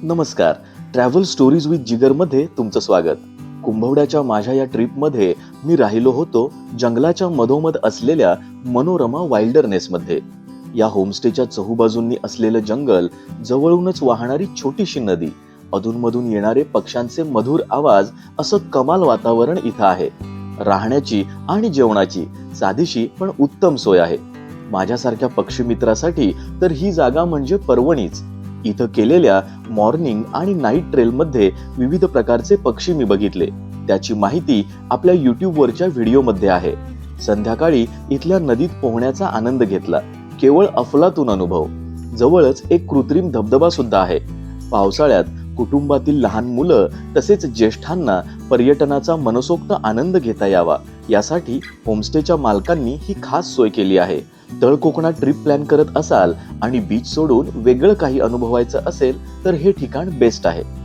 नमस्कार. Travel stories with जिगरमध्ये तुमचं स्वागत. कुंभवड्याच्या माझ्या या ट्रिपमध्ये मी राहिलो होतो जंगलाच्या मधोमध असलेल्या मनोरमा वाइल्डरनेसमध्ये. या होमस्टेच्या चहूबाजूंनी असलेलं जंगल, जवळूनच वाहणारी छोटीशी नदी, अधूनमधून येणारे पक्ष्यांचे मधुर आवाज, असं कमाल वातावरण इथं आहे. राहण्याची आणि जेवणाची साधीशी पण उत्तम सोय आहे. माझ्यासारख्या पक्षी मित्रासाठी तर ही जागा म्हणजे पर्वणीच. इथं केलेल्या मॉर्निंग आणि नाईट ट्रेलमध्ये विविध प्रकारचे पक्षी मी बघितले. त्याची माहिती आपल्या युट्यूबवरच्या व्हिडिओमध्ये आहे. संध्याकाळी इथल्या नदीत पोहण्याचा आनंद घेतला. केवळ अफलातून अनुभव. जवळच एक कृत्रिम धबधबा सुद्धा आहे. पावसाळ्यात कुटुंबातील लहान मुलं तसेच ज्येष्ठांना पर्यटनाचा मनसोक्त आनंद घेता यावा यासाठी होमस्टेच्या मालकांनी ही खास सोय केली आहे. तळ कोकणात ट्रिप प्लॅन करत असाल आणि बीच सोडून वेगळं काही अनुभवायचं असेल तर हे ठिकाण बेस्ट आहे.